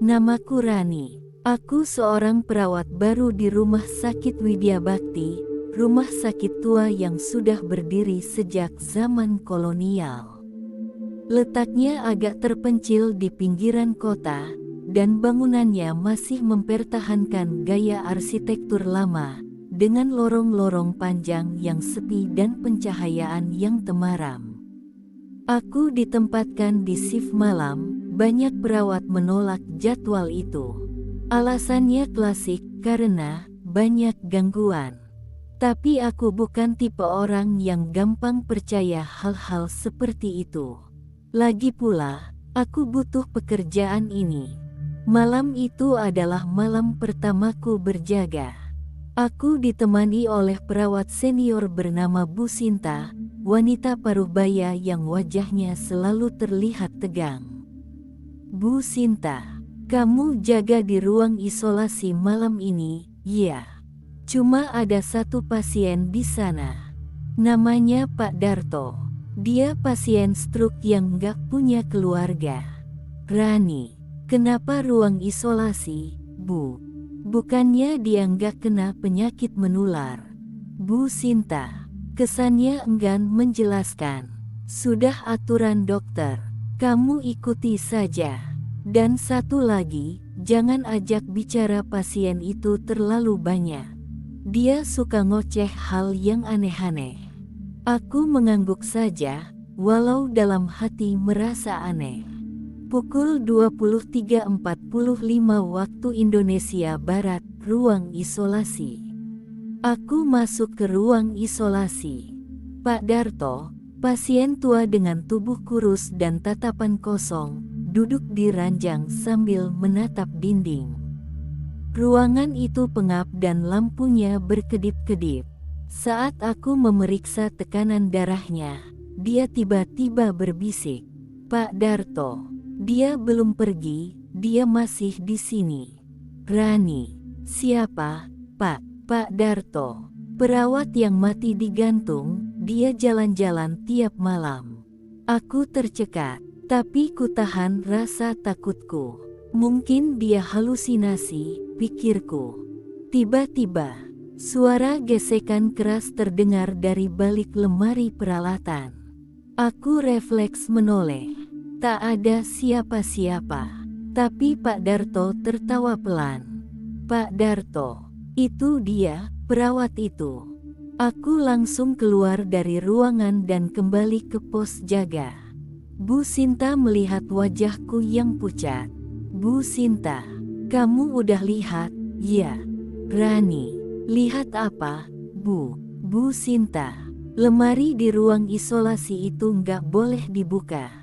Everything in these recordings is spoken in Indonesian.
Namaku Rani. Aku seorang perawat baru di Rumah Sakit Widya Bakti, rumah sakit tua yang sudah berdiri sejak zaman kolonial. Letaknya agak terpencil di pinggiran kota, dan bangunannya masih mempertahankan gaya arsitektur lama, dengan lorong-lorong panjang yang sepi dan pencahayaan yang temaram. Aku ditempatkan di shift malam. Banyak perawat menolak jadwal itu. Alasannya klasik, karena banyak gangguan. Tapi aku bukan tipe orang yang gampang percaya hal-hal seperti itu. Lagi pula, aku butuh pekerjaan ini. Malam itu adalah malam pertamaku berjaga. Aku ditemani oleh perawat senior bernama Bu Sinta, wanita paruh-baya yang wajahnya selalu terlihat tegang. Bu Sinta, kamu jaga di ruang isolasi malam ini, ya? Cuma ada satu pasien di sana. Namanya Pak Darto. Dia pasien stroke yang nggak punya keluarga. Rani, kenapa ruang isolasi, Bu? Bukannya dia nggak kena penyakit menular? Bu Sinta, kesannya enggan menjelaskan. Sudah aturan dokter. Kamu ikuti saja. Dan satu lagi, jangan ajak bicara pasien itu terlalu banyak. Dia suka ngoceh hal yang aneh-aneh. Aku mengangguk saja, walau dalam hati merasa aneh. Pukul 23.45 waktu Indonesia Barat, ruang isolasi. Aku masuk ke ruang isolasi. Pak Darto, pasien tua dengan tubuh kurus dan tatapan kosong, duduk di ranjang sambil menatap dinding. Ruangan itu pengap dan lampunya berkedip-kedip. Saat aku memeriksa tekanan darahnya, dia tiba-tiba berbisik, "Pak Darto." Dia belum pergi, dia masih di sini. Rani, siapa, Pak? Pak Darto. Perawat yang mati digantung, dia jalan-jalan tiap malam. Aku tercekat, tapi ku tahan rasa takutku. Mungkin dia halusinasi, pikirku. Tiba-tiba, suara gesekan keras terdengar dari balik lemari peralatan. Aku refleks menoleh. Tak ada siapa-siapa. Tapi Pak Darto tertawa pelan. Pak Darto, itu dia, perawat itu. Aku langsung keluar dari ruangan dan kembali ke pos jaga. Bu Sinta melihat wajahku yang pucat. Bu Sinta, kamu udah lihat? Ya. Rani, lihat apa, Bu? Bu Sinta, lemari di ruang isolasi itu nggak boleh dibuka.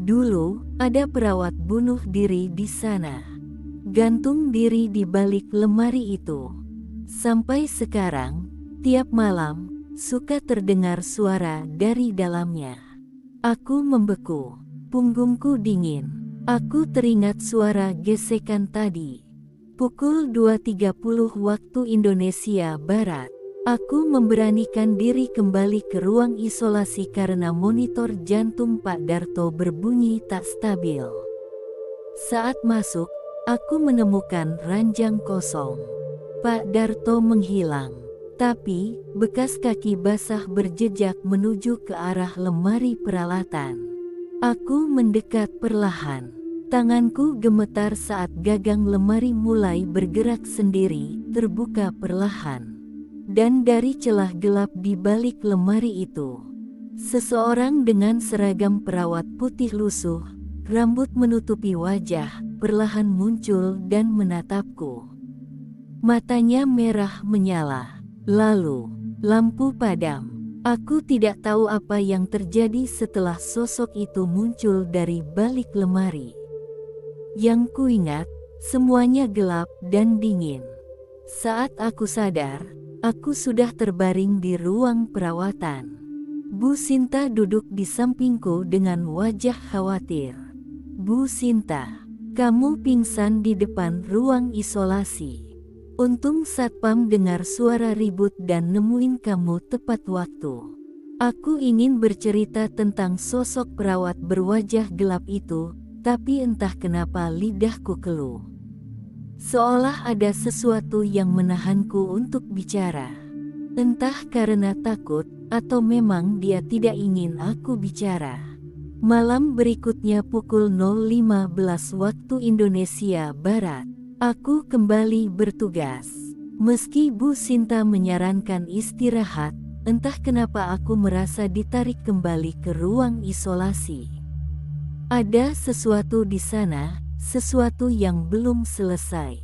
Dulu, ada perawat bunuh diri di sana. Gantung diri di balik lemari itu. Sampai sekarang, tiap malam, suka terdengar suara dari dalamnya. Aku membeku, punggungku dingin. Aku teringat suara gesekan tadi. Pukul 2.30 waktu Indonesia Barat. Aku memberanikan diri kembali ke ruang isolasi karena monitor jantung Pak Darto berbunyi tak stabil. Saat masuk, aku menemukan ranjang kosong. Pak Darto menghilang, tapi bekas kaki basah berjejak menuju ke arah lemari peralatan. Aku mendekat perlahan. Tanganku gemetar saat gagang lemari mulai bergerak sendiri, terbuka perlahan. Dan dari celah gelap di balik lemari itu, seseorang dengan seragam perawat putih lusuh, rambut menutupi wajah, perlahan muncul dan menatapku. Matanya merah menyala. Lalu, lampu padam. Aku tidak tahu apa yang terjadi setelah sosok itu muncul dari balik lemari. Yang kuingat, semuanya gelap dan dingin. Saat aku sadar, aku sudah terbaring di ruang perawatan. Bu Sinta duduk di sampingku dengan wajah khawatir. Bu Sinta, kamu pingsan di depan ruang isolasi. Untung satpam dengar suara ribut dan nemuin kamu tepat waktu. Aku ingin bercerita tentang sosok perawat berwajah gelap itu, tapi entah kenapa lidahku keluh. Seolah ada sesuatu yang menahanku untuk bicara. Entah karena takut, atau memang dia tidak ingin aku bicara. Malam berikutnya pukul 0.15 waktu Indonesia Barat, aku kembali bertugas. Meski Bu Sinta menyarankan istirahat, entah kenapa aku merasa ditarik kembali ke ruang isolasi. Ada sesuatu di sana, sesuatu yang belum selesai.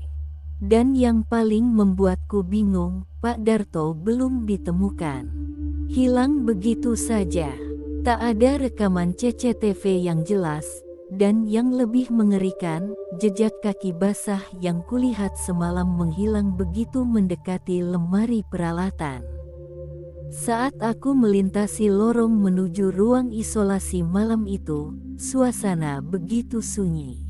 Dan yang paling membuatku bingung, Pak Darto belum ditemukan. Hilang begitu saja. Tak ada rekaman CCTV yang jelas, dan yang lebih mengerikan, jejak kaki basah yang kulihat semalam menghilang begitu mendekati lemari peralatan. Saat aku melintasi lorong menuju ruang isolasi malam itu, suasana begitu sunyi.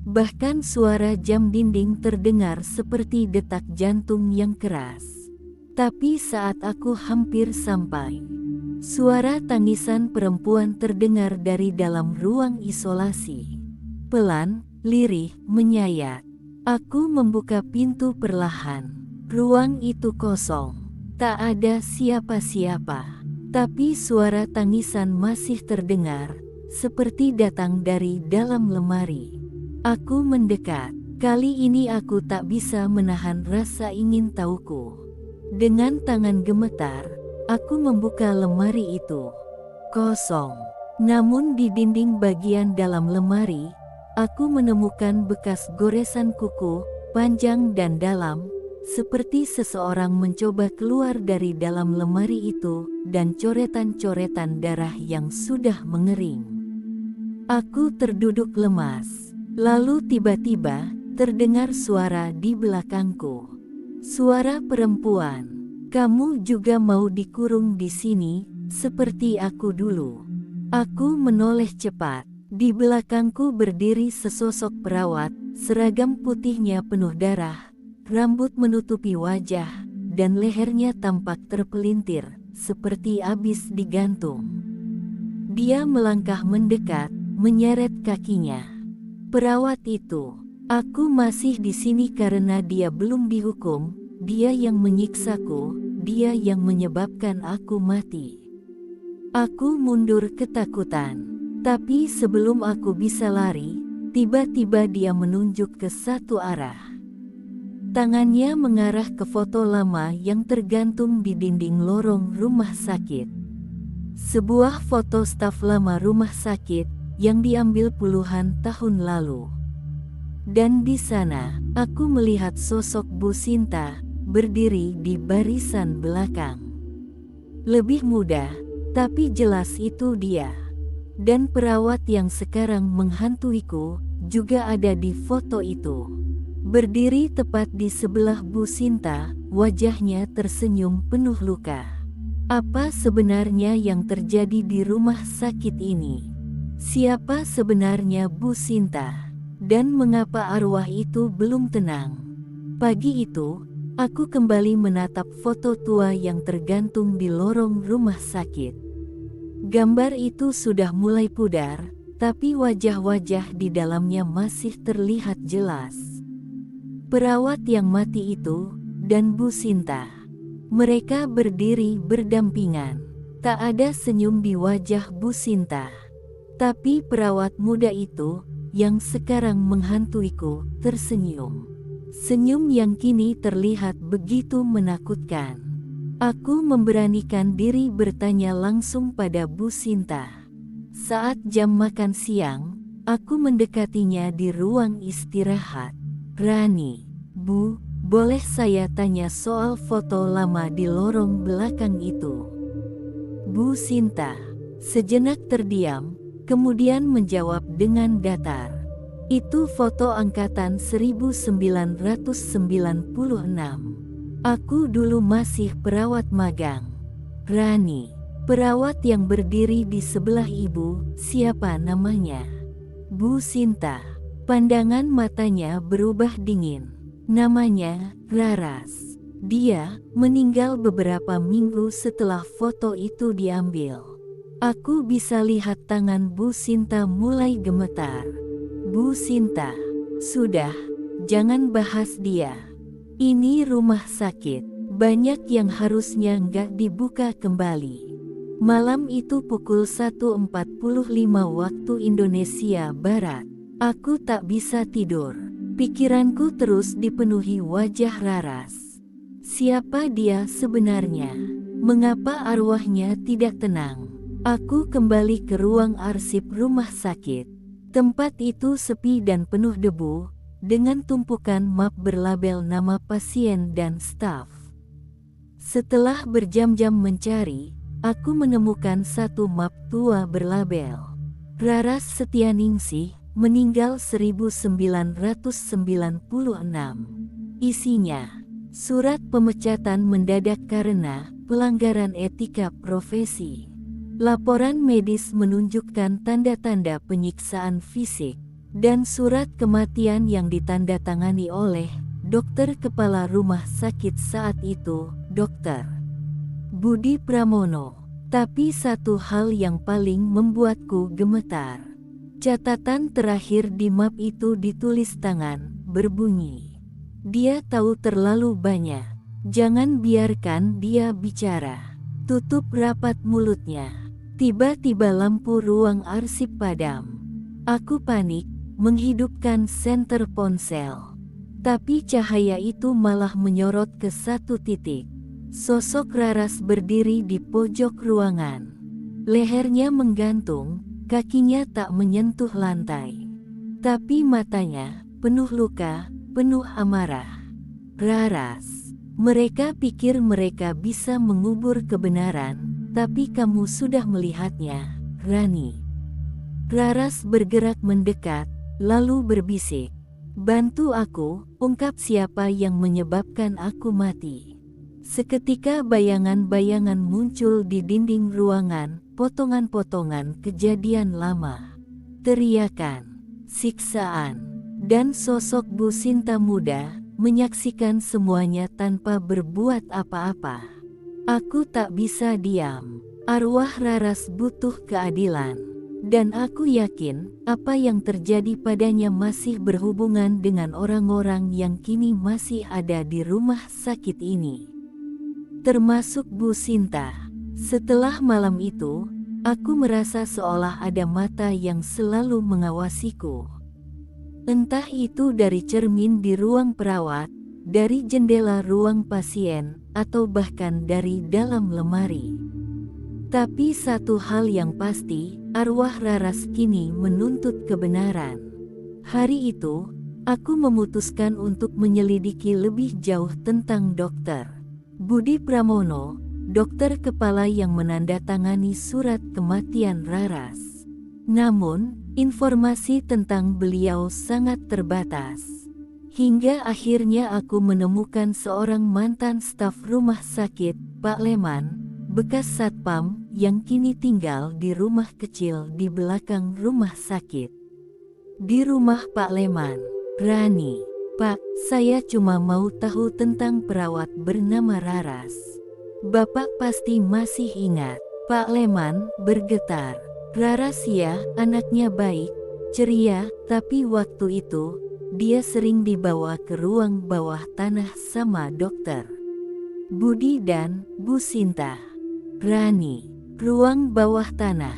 Bahkan suara jam dinding terdengar seperti detak jantung yang keras. Tapi saat aku hampir sampai, suara tangisan perempuan terdengar dari dalam ruang isolasi. Pelan, lirih, menyayat. Aku membuka pintu perlahan. Ruang itu kosong. Tak ada siapa-siapa. Tapi suara tangisan masih terdengar, seperti datang dari dalam lemari. Aku mendekat. Kali ini aku tak bisa menahan rasa ingin tahuku. Dengan tangan gemetar, aku membuka lemari itu. Kosong. Namun di dinding bagian dalam lemari, aku menemukan bekas goresan kuku, panjang dan dalam, seperti seseorang mencoba keluar dari dalam lemari itu, dan coretan-coretan darah yang sudah mengering. Aku terduduk lemas. Lalu tiba-tiba, terdengar suara di belakangku. Suara perempuan. Kamu juga mau dikurung di sini, seperti aku dulu. Aku menoleh cepat. Di belakangku berdiri sesosok perawat, seragam putihnya penuh darah, rambut menutupi wajah, dan lehernya tampak terpelintir, seperti habis digantung. Dia melangkah mendekat, menyeret kakinya. Perawat itu, aku masih di sini karena dia belum dihukum, dia yang menyiksaku, dia yang menyebabkan aku mati. Aku mundur ketakutan, tapi sebelum aku bisa lari, tiba-tiba dia menunjuk ke satu arah. Tangannya mengarah ke foto lama yang tergantung di dinding lorong rumah sakit. Sebuah foto staf lama rumah sakit yang diambil puluhan tahun lalu. Dan di sana, aku melihat sosok Bu Sinta berdiri di barisan belakang. Lebih muda, tapi jelas itu dia. Dan perawat yang sekarang menghantuiku juga ada di foto itu. Berdiri tepat di sebelah Bu Sinta, wajahnya tersenyum penuh luka. Apa sebenarnya yang terjadi di rumah sakit ini? Siapa sebenarnya Bu Sinta? Dan mengapa arwah itu belum tenang? Pagi itu, aku kembali menatap foto tua yang tergantung di lorong rumah sakit. Gambar itu sudah mulai pudar, tapi wajah-wajah di dalamnya masih terlihat jelas. Perawat yang mati itu, dan Bu Sinta. Mereka berdiri berdampingan. Tak ada senyum di wajah Bu Sinta. Tapi perawat muda itu, yang sekarang menghantuiku, tersenyum. Senyum yang kini terlihat begitu menakutkan. Aku memberanikan diri bertanya langsung pada Bu Sinta. Saat jam makan siang, aku mendekatinya di ruang istirahat. Rani, Bu, boleh saya tanya soal foto lama di lorong belakang itu? Bu Sinta sejenak terdiam, kemudian menjawab dengan datar. Itu foto angkatan 1996. Aku dulu masih perawat magang. Rani, perawat yang berdiri di sebelah ibu, siapa namanya? Bu Sinta. Pandangan matanya berubah dingin. Namanya Laras. Dia meninggal beberapa minggu setelah foto itu diambil. Aku bisa lihat tangan Bu Sinta mulai gemetar. Bu Sinta, sudah, jangan bahas dia. Ini rumah sakit, banyak yang harusnya nggak dibuka kembali. Malam itu pukul 1.45 waktu Indonesia Barat. Aku tak bisa tidur. Pikiranku terus dipenuhi wajah Raras. Siapa dia sebenarnya? Mengapa arwahnya tidak tenang? Aku kembali ke ruang arsip rumah sakit. Tempat itu sepi dan penuh debu, dengan tumpukan map berlabel nama pasien dan staf. Setelah berjam-jam mencari, aku menemukan satu map tua berlabel Raras Setianingsih, meninggal 1996. Isinya, surat pemecatan mendadak karena pelanggaran etika profesi. Laporan medis menunjukkan tanda-tanda penyiksaan fisik, dan surat kematian yang ditandatangani oleh dokter kepala rumah sakit saat itu, Dr. Budi Pramono. Tapi satu hal yang paling membuatku gemetar. Catatan terakhir di map itu ditulis tangan, berbunyi. Dia tahu terlalu banyak. Jangan biarkan dia bicara. Tutup rapat mulutnya. Tiba-tiba lampu ruang arsip padam. Aku panik, menghidupkan senter ponsel. Tapi cahaya itu malah menyorot ke satu titik. Sosok Raras berdiri di pojok ruangan. Lehernya menggantung, kakinya tak menyentuh lantai. Tapi matanya, penuh luka, penuh amarah. Raras, mereka pikir mereka bisa mengubur kebenaran, tapi kamu sudah melihatnya, Rani. Raras bergerak mendekat, lalu berbisik. Bantu aku, ungkap siapa yang menyebabkan aku mati. Seketika bayangan-bayangan muncul di dinding ruangan, potongan-potongan kejadian lama. Teriakan, siksaan, dan sosok Bu Sinta muda, menyaksikan semuanya tanpa berbuat apa-apa. Aku tak bisa diam. Arwah Raras butuh keadilan. Dan aku yakin, apa yang terjadi padanya masih berhubungan dengan orang-orang yang kini masih ada di rumah sakit ini. Termasuk Bu Sinta. Setelah malam itu, aku merasa seolah ada mata yang selalu mengawasiku. Entah itu dari cermin di ruang perawat, dari jendela ruang pasien, atau bahkan dari dalam lemari. Tapi satu hal yang pasti, arwah Raras kini menuntut kebenaran. Hari itu, aku memutuskan untuk menyelidiki lebih jauh tentang Dr. Budi Pramono, dokter kepala yang menandatangani surat kematian Raras. Namun, informasi tentang beliau sangat terbatas. Hingga akhirnya aku menemukan seorang mantan staf rumah sakit, Pak Leman, bekas satpam, yang kini tinggal di rumah kecil di belakang rumah sakit. Di rumah Pak Leman, Rani. Pak, saya cuma mau tahu tentang perawat bernama Raras. Bapak pasti masih ingat. Pak Leman bergetar. Raras ya, anaknya baik, ceria, tapi waktu itu, dia sering dibawa ke ruang bawah tanah sama dokter Budi dan Bu Sinta. Rani, ruang bawah tanah.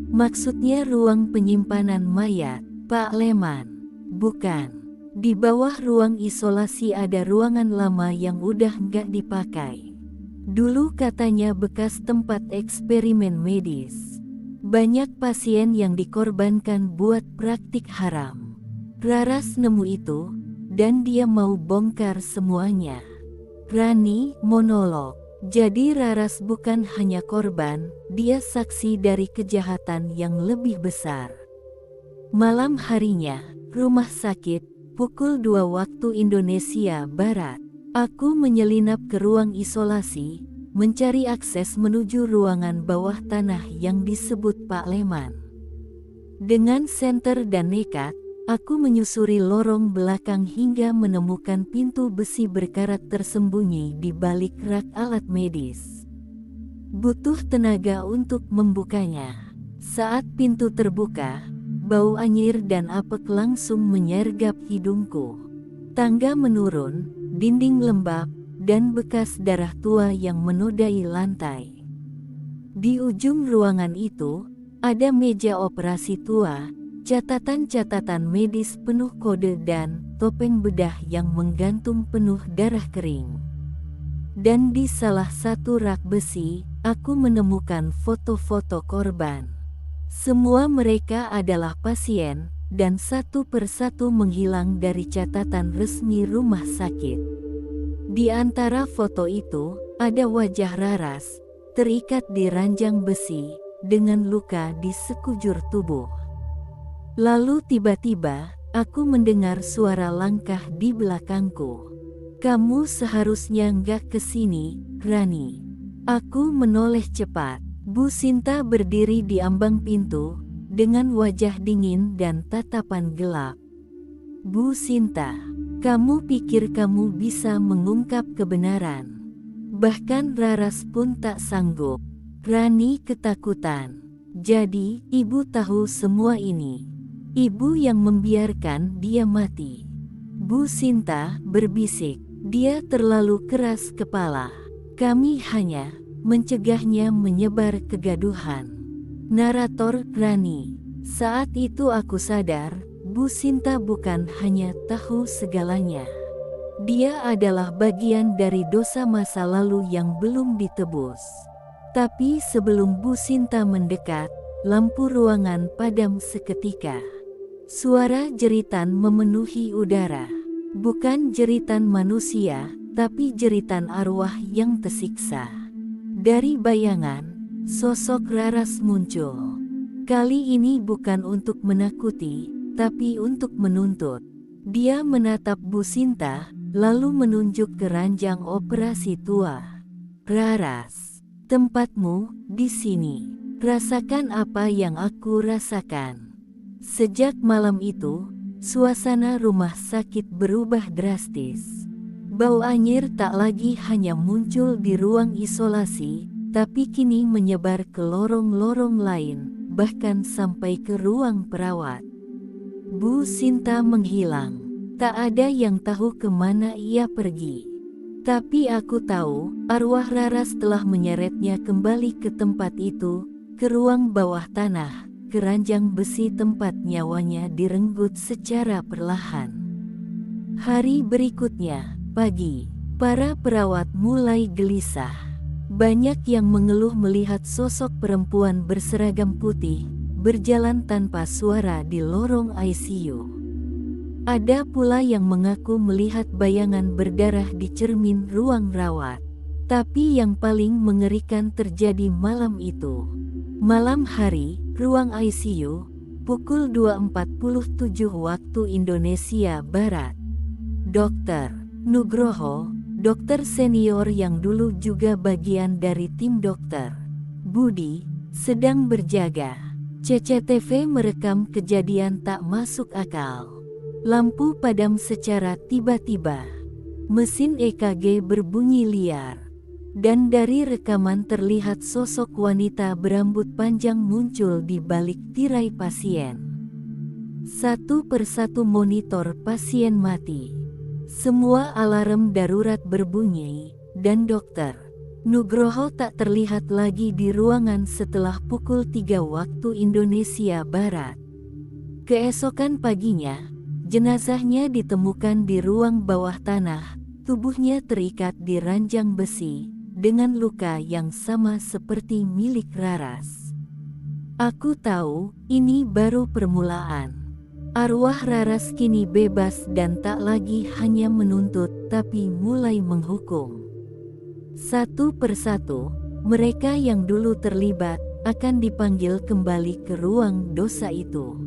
Maksudnya ruang penyimpanan mayat, Pak Leman. Bukan. Di bawah ruang isolasi ada ruangan lama yang udah nggak dipakai. Dulu katanya bekas tempat eksperimen medis. Banyak pasien yang dikorbankan buat praktik haram. Raras nemu itu, dan dia mau bongkar semuanya. Rani monolog. Jadi Raras bukan hanya korban, dia saksi dari kejahatan yang lebih besar. Malam harinya, rumah sakit, pukul 2 waktu Indonesia Barat. Aku menyelinap ke ruang isolasi, mencari akses menuju ruangan bawah tanah yang disebut Pak Leman. Dengan senter dan nekat, aku menyusuri lorong belakang hingga menemukan pintu besi berkarat tersembunyi di balik rak alat medis. Butuh tenaga untuk membukanya. Saat pintu terbuka, bau anyir dan apek langsung menyergap hidungku. Tangga menurun, dinding lembab, dan bekas darah tua yang menodai lantai. Di ujung ruangan itu, ada meja operasi tua, catatan-catatan medis penuh kode dan topeng bedah yang menggantung penuh darah kering. Dan di salah satu rak besi, aku menemukan foto-foto korban. Semua mereka adalah pasien, dan satu persatu menghilang dari catatan resmi rumah sakit. Di antara foto itu, ada wajah Raras, terikat di ranjang besi, dengan luka di sekujur tubuh. Lalu tiba-tiba, aku mendengar suara langkah di belakangku. "Kamu seharusnya nggak kesini, Rani." Aku menoleh cepat. Bu Sinta berdiri di ambang pintu, dengan wajah dingin dan tatapan gelap. "Bu Sinta, kamu pikir kamu bisa mengungkap kebenaran?" Bahkan Raras pun tak sanggup. Rani ketakutan. "Jadi, ibu tahu semua ini? Ibu yang membiarkan dia mati?" Bu Sinta berbisik. "Dia terlalu keras kepala. Kami hanya mencegahnya menyebar kegaduhan." Narator Rani. Saat itu aku sadar, Bu Sinta bukan hanya tahu segalanya. Dia adalah bagian dari dosa masa lalu yang belum ditebus. Tapi sebelum Bu Sinta mendekat, lampu ruangan padam seketika. Suara jeritan memenuhi udara. Bukan jeritan manusia, tapi jeritan arwah yang tersiksa. Dari bayangan, sosok Raras muncul. Kali ini bukan untuk menakuti, tapi untuk menuntut. Dia menatap Bu Sinta, lalu menunjuk ke ranjang operasi tua. "Raras, tempatmu di sini. Rasakan apa yang aku rasakan." Sejak malam itu, suasana rumah sakit berubah drastis. Bau anyir tak lagi hanya muncul di ruang isolasi, tapi kini menyebar ke lorong-lorong lain, bahkan sampai ke ruang perawat. Bu Sinta menghilang. Tak ada yang tahu kemana ia pergi. Tapi aku tahu, arwah Raras telah menyeretnya kembali ke tempat itu, ke ruang bawah tanah, ke ranjang besi tempat nyawanya direnggut secara perlahan. Hari berikutnya, pagi, para perawat mulai gelisah. Banyak yang mengeluh melihat sosok perempuan berseragam putih, berjalan tanpa suara di lorong ICU. Ada pula yang mengaku melihat bayangan berdarah di cermin ruang rawat. Tapi yang paling mengerikan terjadi malam itu. Malam hari, ruang ICU, pukul 2.47 waktu Indonesia Barat. Dr. Nugroho, dokter senior yang dulu juga bagian dari tim dokter Budi, sedang berjaga. CCTV merekam kejadian tak masuk akal. Lampu padam secara tiba-tiba. Mesin EKG berbunyi liar. Dan dari rekaman terlihat sosok wanita berambut panjang muncul di balik tirai pasien. Satu persatu monitor pasien mati. Semua alarm darurat berbunyi, dan Dr. Nugroho tak terlihat lagi di ruangan setelah pukul 3 waktu Indonesia Barat. Keesokan paginya, jenazahnya ditemukan di ruang bawah tanah, tubuhnya terikat di ranjang besi, dengan luka yang sama seperti milik Raras. Aku tahu, ini baru permulaan. Arwah Raras kini bebas dan tak lagi hanya menuntut, tapi mulai menghukum. Satu persatu, mereka yang dulu terlibat, akan dipanggil kembali ke ruang dosa itu.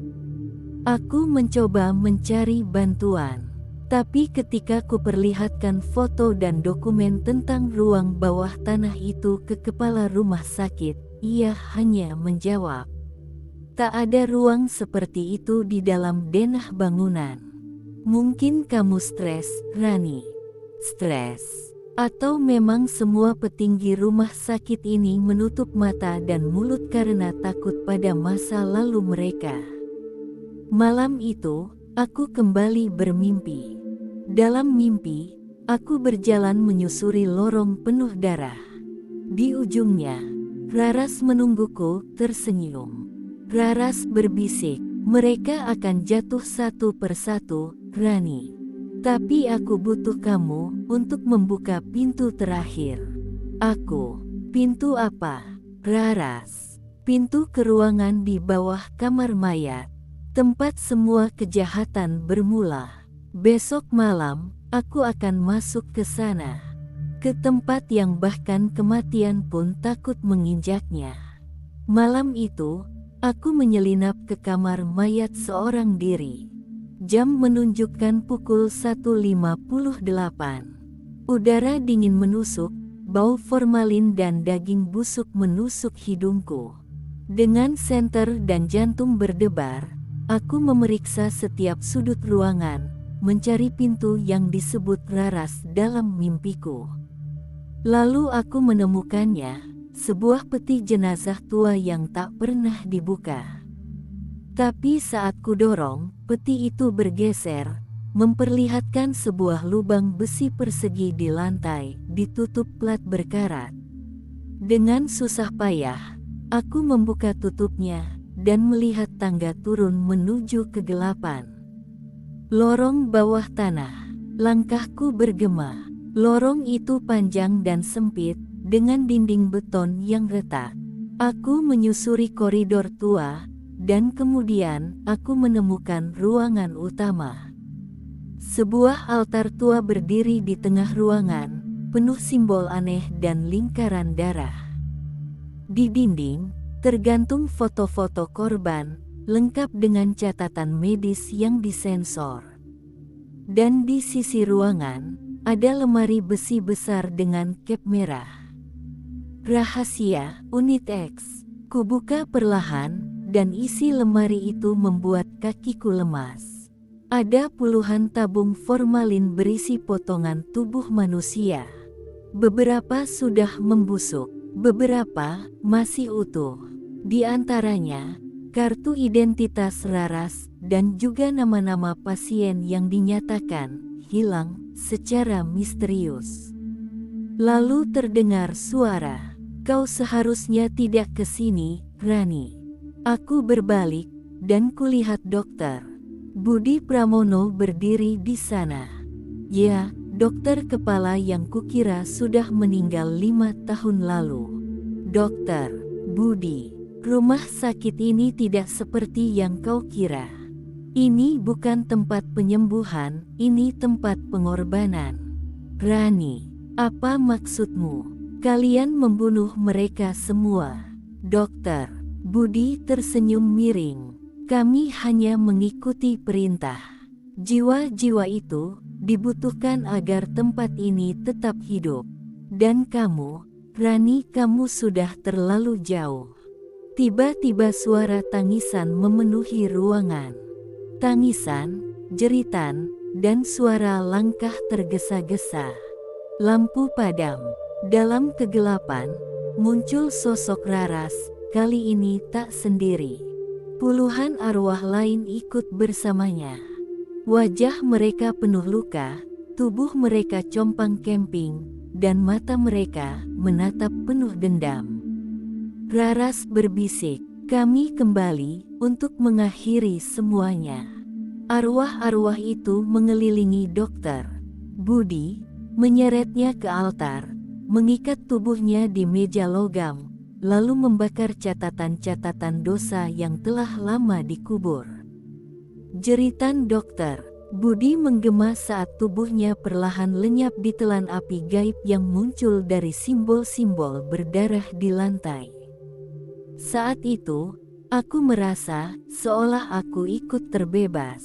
Aku mencoba mencari bantuan. Tapi ketika kuperlihatkan foto dan dokumen tentang ruang bawah tanah itu ke kepala rumah sakit, ia hanya menjawab, "Tak ada ruang seperti itu di dalam denah bangunan." Mungkin kamu stres, Rani. Stres. Atau memang semua petinggi rumah sakit ini menutup mata dan mulut karena takut pada masa lalu mereka? Malam itu, aku kembali bermimpi. Dalam mimpi, aku berjalan menyusuri lorong penuh darah. Di ujungnya, Raras menungguku tersenyum. Raras berbisik, "Mereka akan jatuh satu persatu, Rani. Tapi aku butuh kamu untuk membuka pintu terakhir." "Aku? Pintu apa?" "Raras. Pintu ke ruangan di bawah kamar mayat. Tempat semua kejahatan bermula. Besok malam, aku akan masuk ke sana. Ke tempat yang bahkan kematian pun takut menginjaknya." Malam itu, aku menyelinap ke kamar mayat seorang diri. Jam menunjukkan pukul 1.58. Udara dingin menusuk, bau formalin dan daging busuk menusuk hidungku. Dengan senter dan jantung berdebar, aku memeriksa setiap sudut ruangan, mencari pintu yang disebut Raras dalam mimpiku. Lalu aku menemukannya, sebuah peti jenazah tua yang tak pernah dibuka. Tapi saat kudorong, peti itu bergeser, memperlihatkan sebuah lubang besi persegi di lantai, ditutup plat berkarat. Dengan susah payah, aku membuka tutupnya, dan melihat tangga turun menuju kegelapan. Lorong bawah tanah. Langkahku bergema. Lorong itu panjang dan sempit, dengan dinding beton yang retak. Aku menyusuri koridor tua, dan kemudian aku menemukan ruangan utama. Sebuah altar tua berdiri di tengah ruangan, penuh simbol aneh dan lingkaran darah. Di dinding, tergantung foto-foto korban, lengkap dengan catatan medis yang disensor. Dan di sisi ruangan, ada lemari besi besar dengan cap merah. "Rahasia, Unit X." Kubuka perlahan, dan isi lemari itu membuat kakiku lemas. Ada puluhan tabung formalin berisi potongan tubuh manusia. Beberapa sudah membusuk, beberapa masih utuh. Di antaranya, kartu identitas Raras, dan juga nama-nama pasien yang dinyatakan hilang secara misterius. Lalu terdengar suara, "Kau seharusnya tidak ke sini, Rani." Aku berbalik, dan kulihat Dokter Budi Pramono berdiri di sana. Ya, dokter kepala yang kukira sudah meninggal 5 tahun lalu. "Dokter Budi, rumah sakit ini tidak seperti yang kau kira. Ini bukan tempat penyembuhan, ini tempat pengorbanan." "Rani, apa maksudmu? Kalian membunuh mereka semua?" Dokter Budi tersenyum miring. "Kami hanya mengikuti perintah. Jiwa-jiwa itu dibutuhkan agar tempat ini tetap hidup. Dan kamu, Rani, kamu sudah terlalu jauh." Tiba-tiba suara tangisan memenuhi ruangan. Tangisan, jeritan, dan suara langkah tergesa-gesa. Lampu padam. Dalam kegelapan, muncul sosok Raras, kali ini tak sendiri. Puluhan arwah lain ikut bersamanya. Wajah mereka penuh luka, tubuh mereka compang-camping, dan mata mereka menatap penuh dendam. Raras berbisik, "Kami kembali untuk mengakhiri semuanya." Arwah-arwah itu mengelilingi Dokter Budi, menyeretnya ke altar, mengikat tubuhnya di meja logam, lalu membakar catatan-catatan dosa yang telah lama dikubur. Jeritan Dokter Budi menggema saat tubuhnya perlahan lenyap ditelan api gaib yang muncul dari simbol-simbol berdarah di lantai. Saat itu, aku merasa seolah aku ikut terbebas.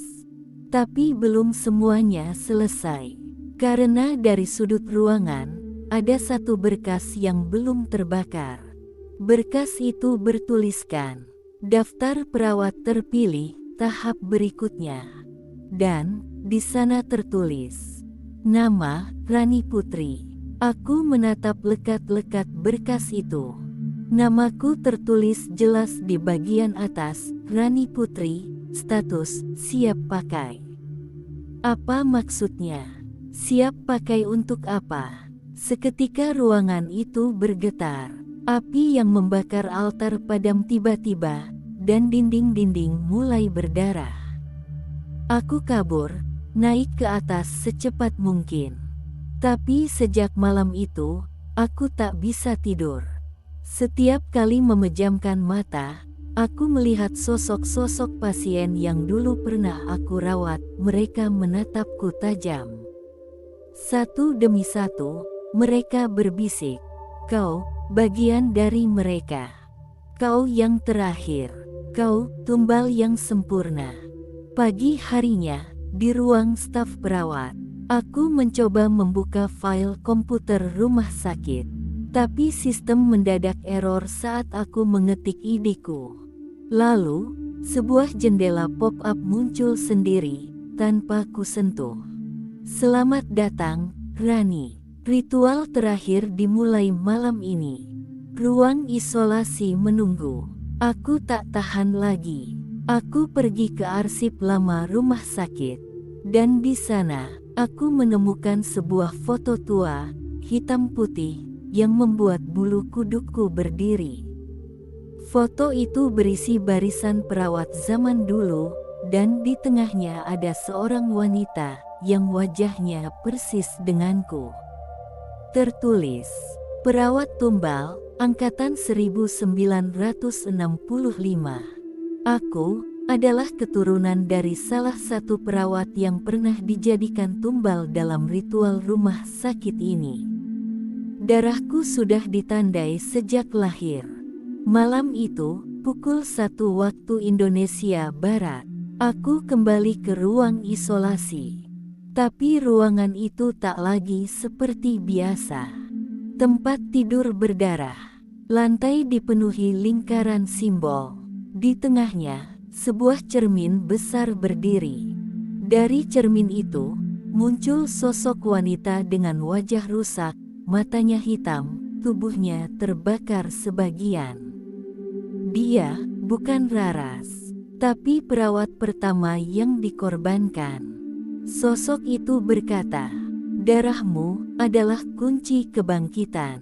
Tapi belum semuanya selesai. Karena dari sudut ruangan, ada satu berkas yang belum terbakar. Berkas itu bertuliskan, "Daftar perawat terpilih, tahap berikutnya." Dan di sana tertulis, nama Rani Putri. Aku menatap lekat-lekat berkas itu. Namaku tertulis jelas di bagian atas, Rani Putri, status, siap pakai. Apa maksudnya? Siap pakai untuk apa? Seketika ruangan itu bergetar. Api yang membakar altar padam tiba-tiba, dan dinding-dinding mulai berdarah. Aku kabur, naik ke atas secepat mungkin. Tapi sejak malam itu, aku tak bisa tidur. Setiap kali memejamkan mata, aku melihat sosok-sosok pasien yang dulu pernah aku rawat. Mereka menatapku tajam. Satu demi satu, mereka berbisik, "Kau, bagian dari mereka. Kau yang terakhir. Kau, tumbal yang sempurna." Pagi harinya, di ruang staf perawat, aku mencoba membuka file komputer rumah sakit. Tapi sistem mendadak error saat aku mengetik ID-ku. Lalu, sebuah jendela pop-up muncul sendiri, tanpa kusentuh. "Selamat datang, Rani. Ritual terakhir dimulai malam ini. Ruang isolasi menunggu." Aku tak tahan lagi. Aku pergi ke arsip lama rumah sakit. Dan di sana, aku menemukan sebuah foto tua, hitam putih, yang membuat bulu kudukku berdiri. Foto itu berisi barisan perawat zaman dulu, dan di tengahnya ada seorang wanita yang wajahnya persis denganku. Tertulis, "Perawat Tumbal, Angkatan 1965. Aku adalah keturunan dari salah satu perawat yang pernah dijadikan tumbal dalam ritual rumah sakit ini. Darahku sudah ditandai sejak lahir." Malam itu, pukul 1 waktu Indonesia Barat, aku kembali ke ruang isolasi. Tapi ruangan itu tak lagi seperti biasa. Tempat tidur berdarah. Lantai dipenuhi lingkaran simbol. Di tengahnya, sebuah cermin besar berdiri. Dari cermin itu, muncul sosok wanita dengan wajah rusak, matanya hitam, tubuhnya terbakar sebagian. Dia bukan Raras, tapi perawat pertama yang dikorbankan. Sosok itu berkata, "Darahmu adalah kunci kebangkitan.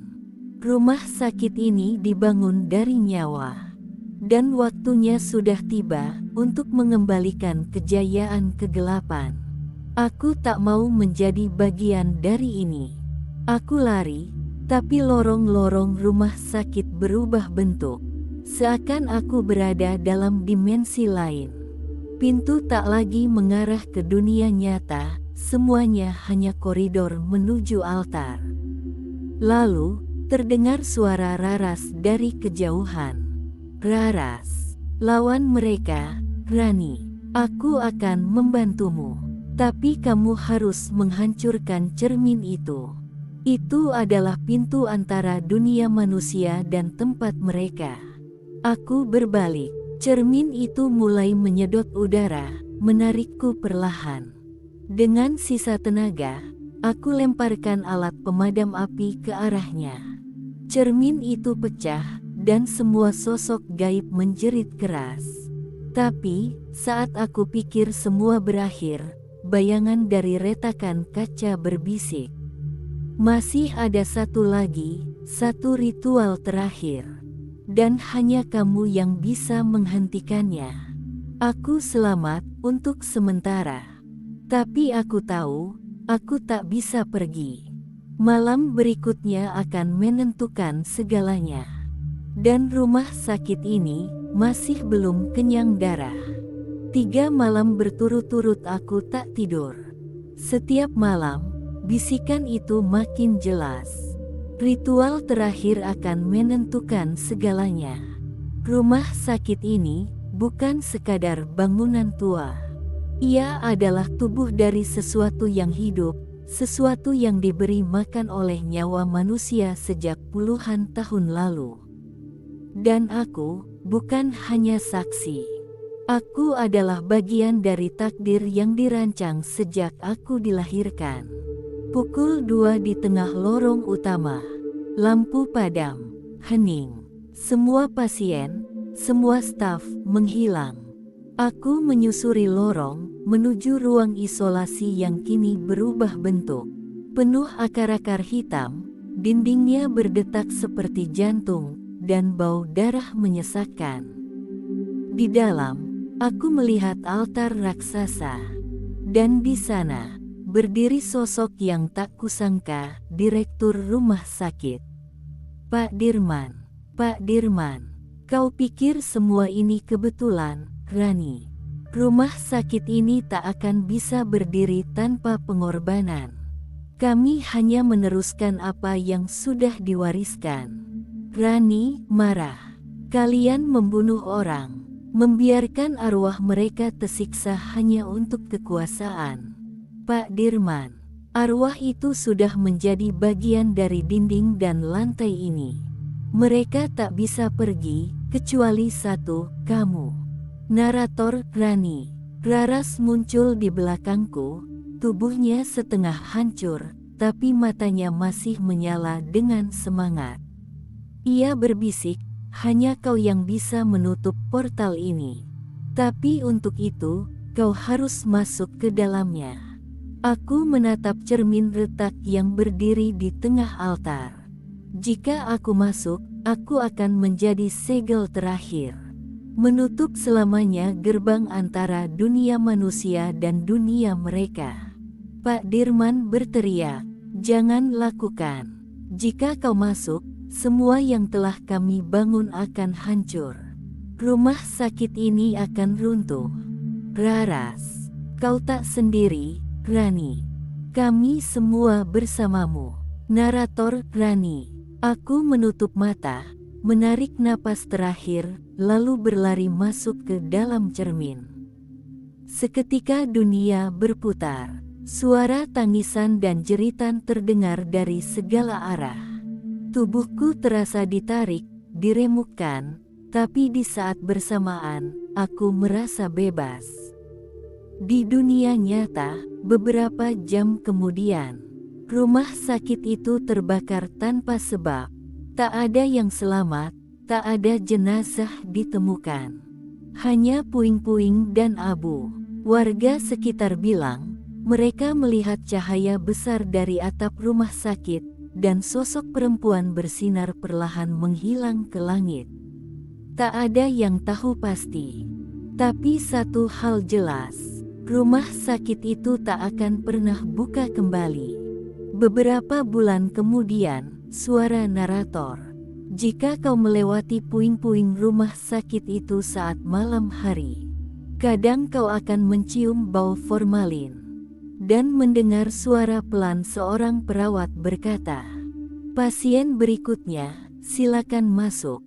Rumah sakit ini dibangun dari nyawa. Dan waktunya sudah tiba untuk mengembalikan kejayaan kegelapan. Aku tak mau menjadi bagian dari ini." Aku lari, tapi lorong-lorong rumah sakit berubah bentuk. Seakan aku berada dalam dimensi lain. Pintu tak lagi mengarah ke dunia nyata, semuanya hanya koridor menuju altar. Lalu, terdengar suara Raras dari kejauhan. "Raras, lawan mereka, Rani. Aku akan membantumu. Tapi kamu harus menghancurkan cermin itu. Itu adalah pintu antara dunia manusia dan tempat mereka." Aku berbalik. Cermin itu mulai menyedot udara, menarikku perlahan. Dengan sisa tenaga, aku lemparkan alat pemadam api ke arahnya. Cermin itu pecah, dan semua sosok gaib menjerit keras. Tapi, saat aku pikir semua berakhir, bayangan dari retakan kaca berbisik, "Masih ada satu lagi, satu ritual terakhir. Dan hanya kamu yang bisa menghentikannya." Aku selamat untuk sementara. Tapi aku tahu, aku tak bisa pergi. Malam berikutnya akan menentukan segalanya. Dan rumah sakit ini masih belum kenyang darah. 3 malam berturut-turut aku tak tidur. Setiap malam, bisikan itu makin jelas. Ritual terakhir akan menentukan segalanya. Rumah sakit ini bukan sekadar bangunan tua. Ia adalah tubuh dari sesuatu yang hidup, sesuatu yang diberi makan oleh nyawa manusia sejak puluhan tahun lalu. Dan aku bukan hanya saksi. Aku adalah bagian dari takdir yang dirancang sejak aku dilahirkan. Pukul 2 di tengah lorong utama. Lampu padam, hening. Semua pasien, semua staf menghilang. Aku menyusuri lorong, menuju ruang isolasi yang kini berubah bentuk. Penuh akar-akar hitam, dindingnya berdetak seperti jantung, dan bau darah menyesakkan. Di dalam, aku melihat altar raksasa. Dan di sana, berdiri sosok yang tak kusangka, direktur rumah sakit. Pak Dirman, Pak Dirman, kau pikir semua ini kebetulan, Rani? Rumah sakit ini tak akan bisa berdiri tanpa pengorbanan. Kami hanya meneruskan apa yang sudah diwariskan. Rani marah. Kalian membunuh orang. Membiarkan arwah mereka tersiksa hanya untuk kekuasaan. Pak Dirman, arwah itu sudah menjadi bagian dari dinding dan lantai ini. Mereka tak bisa pergi, kecuali satu, kamu. Narator Rani. Raras muncul di belakangku, tubuhnya setengah hancur, tapi matanya masih menyala dengan semangat. Ia berbisik, hanya kau yang bisa menutup portal ini. Tapi untuk itu, kau harus masuk ke dalamnya. Aku menatap cermin retak yang berdiri di tengah altar. Jika aku masuk, aku akan menjadi segel terakhir. Menutup selamanya gerbang antara dunia manusia dan dunia mereka. Pak Dirman berteriak, jangan lakukan. Jika kau masuk, semua yang telah kami bangun akan hancur. Rumah sakit ini akan runtuh. Raras, kau tak sendiri, Rani. Kami semua bersamamu. Narator Rani. Aku menutup mata, menarik napas terakhir, lalu berlari masuk ke dalam cermin. Seketika dunia berputar. Suara tangisan dan jeritan terdengar dari segala arah. Tubuhku terasa ditarik, diremukkan, tapi di saat bersamaan, aku merasa bebas. Di dunia nyata, beberapa jam kemudian, rumah sakit itu terbakar tanpa sebab. Tak ada yang selamat, tak ada jenazah ditemukan. Hanya puing-puing dan abu. Warga sekitar bilang, mereka melihat cahaya besar dari atap rumah sakit, dan sosok perempuan bersinar perlahan menghilang ke langit. Tak ada yang tahu pasti. Tapi satu hal jelas, rumah sakit itu tak akan pernah buka kembali. Beberapa bulan kemudian, suara narator. Jika kau melewati puing-puing rumah sakit itu saat malam hari, kadang kau akan mencium bau formalin. Dan mendengar suara pelan seorang perawat berkata, pasien berikutnya, silakan masuk.